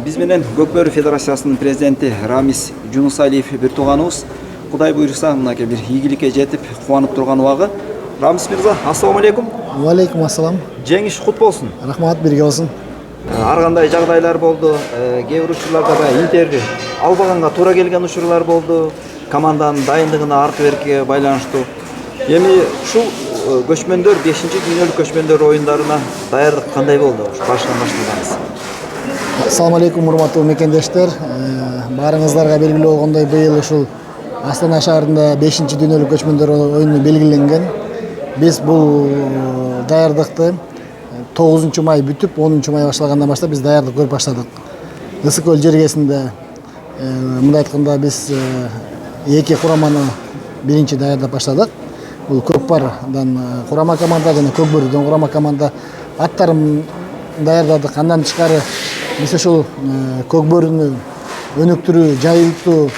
Биз менен Көкбөрү Федерациясынын президенти Рамис Жунусалиев бир тууганыбыз. Кудай буйрса, мынакей бир ийгиликке жетип, кубанып турган убагы. Рамис мырза, ассаламу алейкум. Алейкум ассалам. Жеңиш кут болсун. Рахмат, бирге болсун. Ар кандай жагдайлар болду. Кээ бир учурларда да интер албаганга туура келген учурлар болду. Команданын дайындыгына арты-беркиге байланыштуу. Эми ушул көчмөндөр 5-дүйнөлүк көчмөндөр оюндарына даярдык кандай болду? Башынан баштагансыз. Ассаламу алейкум, урматтуу мекендештер. Баарыңыздарга белгилүү болгондой, быйыл ушул Астана шаарында 5-дүйнөлүк көчмөндөр оюну белгиленген. Биз бул даярдыкты 9 май бүтүп, 10 май башлагандан баштап биз даярдык көрүп баштадык. Ысык көл жергесинде мындай айтканда биз эки кураманы биринчи даярдап баштадык. Бул Көкпардан курама команда жана Көкбөрүдөн курама команда аттарын даярдадык. Андан тышкары биз ушул Көкбөрүнү өнүктүрүү, жайылтуу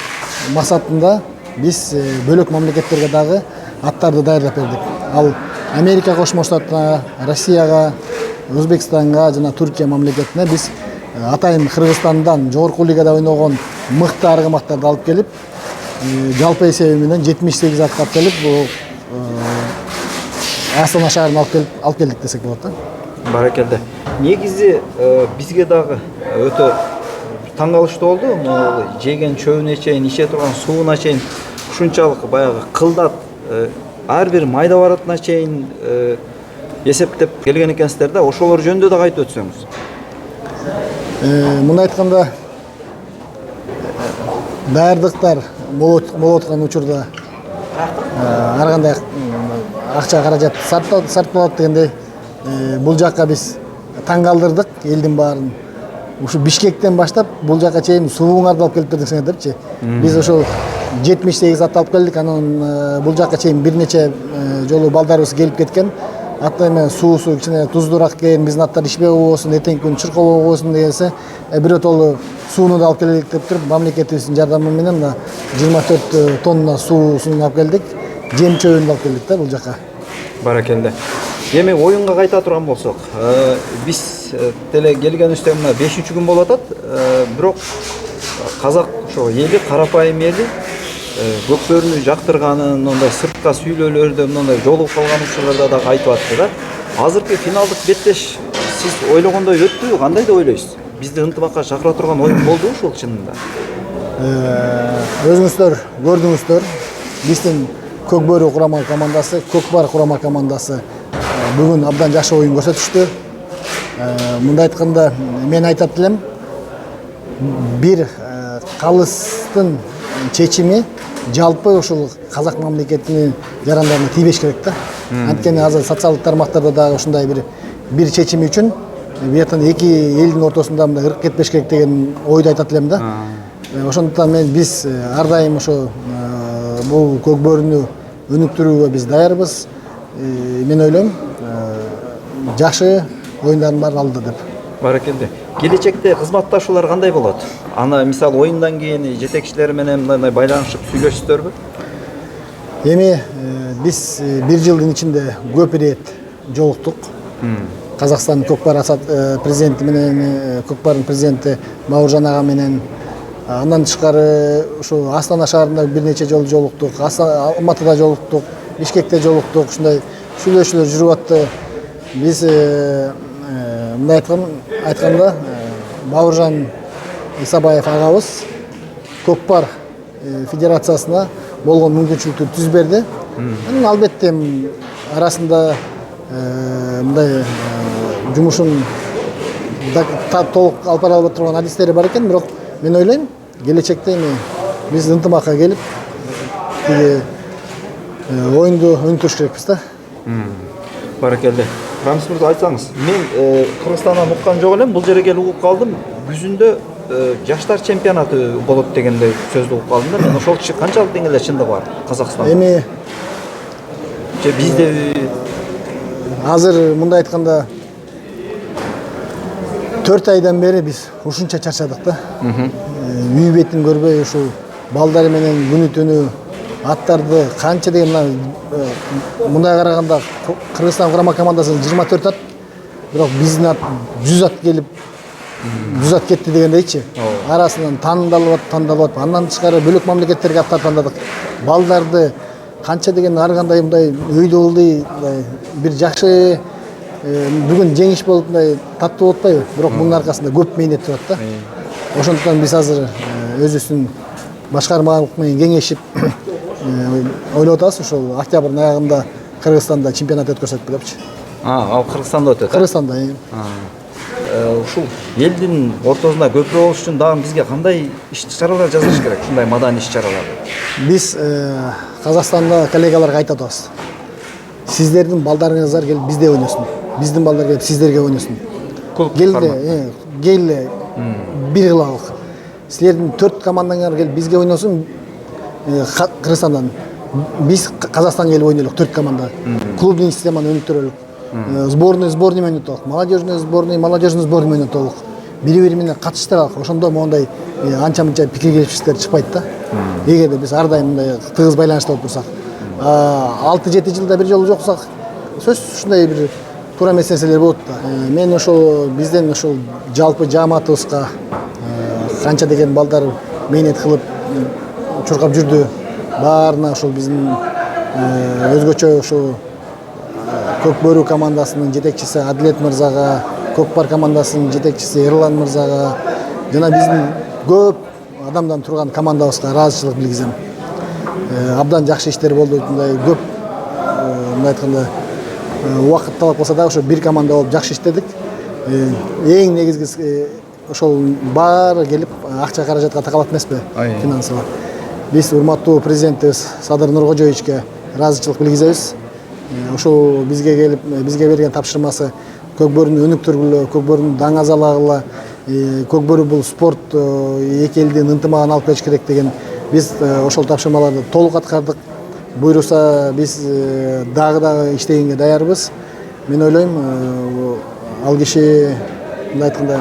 максатында биз бөлөк мамлекеттерге дагы аттарды даярдап бердик. Ал Америка Кошмо Штатына, Россияга, Өзбекстанга жана Түркия мамлекетине биз атайын Кыргызстандан жогорку лигада ойногон мыкты аргымактарды алып келип, жалпы эсеби менен 78 атка алып келип, бул Астана шаарына алып келдик десек болот да. Баракелде. Негизи бизге дагы өтө таң калыштуу болду. Жеген чөбүнө чейин, иче турган сууна чейин ушунчалык баягы кылдат ар бир майда баратына чейин эсептеп келген экенсиздер да. Ошолор жөнүндө да айтып өтсөңүз. Мындай айтканда даярдыктар болуп аткан учурда ар кандай акча каражат сарпталат дегендей, бул жакка биз таң калтырдык элдин баарын. Ушу Бишкектен баштап бул жакка чейин сууңарды алып келип бердик сеңердерчи. Биз ошол 78 ат алып келдик, анан бул жакка чейин бир нече жолу балдарыбыз келип кеткен. Аттай менен суусу кичине туздуураак экен, биздин аттар ишпей болбосун, эртеңки күнү чыркоо болбосун дегенсе, биротолу сууну да алып келелик деп туруп, мамлекетибиздин жардамы менен 24 тонна суусун алып келдик. Жем чөбүн алып келдик да бул жака. Баракелде. Эми оюнга кайта турган болсок, биз деле келгенибизде мына 5-күн болуп атат, бирок казак ошо эли, карапайым эли Көкбөрүнү жактырганын, мындай сыртка сүйлөөлөрдө мындай жолугуп калган учурларда дагы айтып атты да. Азыркы финалдык беттеш сиз ойлогондой өттүбү, кандай деп ойлойсуз? Бизди ынтымакка чакыра турган оюн болду ушул чынында? Өзүңүздөр көрдүңүздөр, биздин Көкбөрү курама командасы, Көкпар курама командасы бүгүн абдан жакшы оюн көрсөтүштү. Мындай айтканда, мен айтат элем, бир калыстын чечими жалпы ушул казак мамлекетинин жарандарына тийбеш керек да. Анткени азыр социалдык тармактарда дагы ушундай бир чечими үчүн бuyerden эки элдин ортосунда мындай ырк кетпеш керек деген ойду айтат элем да. Ошондуктан биз ар дайым ошо бул Көкбөрүнү өнүктүрүүгө биз даярбыз. Мен ойлойм, жакшы оюндардын баары алды деп. Баракелде. Келечекте кызматташуулар кандай болот? Аны мисалы оюндан кийин жетекчилер менен мындай байланышып сүйлөшүптөрбү? Эми биз бир жылдын ичинде көп ирет жолуктук. Казакстан Көкпар президенти менен, Көкпардын президенти Бауыржан ага менен, андан тышкары ушу Астана шаарында бир нече жолу жолуктук, Алматыда жолуктук, Бишкекте жолуктук, ушундай сүйлөшүүлөр жүрүп атты. Биз мындай айтканда Бауыржан Исабаев агабыз Көкпар федерациясына болгон мүмкүнчүлүктү түзүп берди. Албетте арасында мындай жумушун толук алып бара албай турган адистери бар экен, бирок мен ойлойм, келечекте эми биз ынтымакка келип оюнду өнүктүрүш керекпиз да. Баракелде. Рамис мырза, айтсаңыз, мен Кыргызстандан уккан жок элем, бул жерге келип угуп калдым. Күзүндө жаштар чемпионаты болот дегенде сөздү угуп калдым да. Мен ошол канчалык деңгээлде чындыгы бар Казакстанда? Эми бизде азыр мындай айтканда 4 айдан бери биз ушунча чарчадык да. Үй бетин көрбөй ушул балдары менен күнү түнү аттарды канча деген мындай караганда Кыргызстан курама командасынын 24 ат, бирок биздин ат 100 ат келип жүзат кетти дегендейчи. Арасынан тандалып андан тышкары бөлөк мамлекеттерге аттар тандадык. Балдарды канча деген ар кандай мындай өйдө бир жакшы бүгүн жеңиш болуп мындай таттуу болуп атпайбы? Бирок мунун аркасында көп мээнет турат да. Ошондуктан биз азыр өзүбүздүн башкармалык менен кеңешип ойлоп атабыз ошол октябрдын аягында Кыргызстанда чемпионат өткөрсөк депчи. Ал Кыргызстанда өтөт. Кыргызстанда. Ушул элдин ортосунда көпүрө болуш үчүн дагы бизге кандай иш-чаралар жасаш керек? Ушундай маданий иш-чаралар. Биз Казакстанда коллегаларга айтып атабыз. Сиздердин балдарыңыздар келип бизде ойносун. Биздин балдар келип сиздерге ойносун. Келди, бир кылалык. Силердин 4 командаңар келип бизге ойносун. Кыргызстандан биз Казакстанга келип ойнолок 4 команда. Клубный системаны өнүктүрөлүк. Сборный менен ойнотолук. Молодежный сборный менен ойнотолук. Бири-бири менен катыштыралык. Ошондо моундай анча-мынча пикир келишимсиздер чыкпайт да. Эгерде биз ар дайым мындай тыгыз байланышта болуп турсак, 6-7 жылда бир жолу жоксак, сөзсүз ушундай бир туура эмес нерселер болот да. Мен ошол бизден ошол жалпы жааматыбызга канча деген балдар мээнет кылып чуркап жүрдү. Баарына ошол биздин өзгөчө ошол Көк Бөрү командасынын жетекчиси Адилет мырзага, Көк Бар командасынын жетекчиси Эрлан мырзага жана биздин көп адамдан турган командабызга ыраазычылык билгизем. Абдан жакшы иштер болду. Мындай көп мындай айтканда убакыт талап кылса да ошо бир команда болуп жакшы иштедик. Эң негизгиси ошол баары келип акча каражатка такалат эмеспи? Финансылык. Биз урматтуу президентибиз Садыр Нуркожоевичке ыраазычылык билгизебиз. Ошол бизге берген тапшырмасы Көк Бөрүнү өнүктүргүлө, Көк Бөрүнү даңазалагыла, Көк Бөрү бул спорт эки элдин ынтымагын алып келиш керек деген биз ошол тапшырмаларды толук аткардык. Буйруса биз дагы иштегенге даярбыз. Мен ойлойм, ал киши мындай айтканда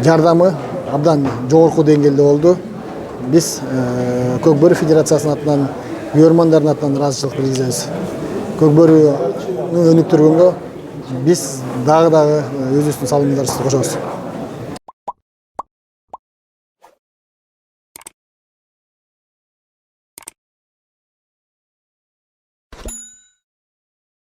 жардамы абдан жогорку деңгээлде болду. Биз Көк Бөрү федерациясынын атынан, көрөрмандардын атынан ыраазычылык билгизебиз. Көк Бөрүнү өнүктүргөнгө биз дагы өзүбүздүн салымдарыбызды кошобуз.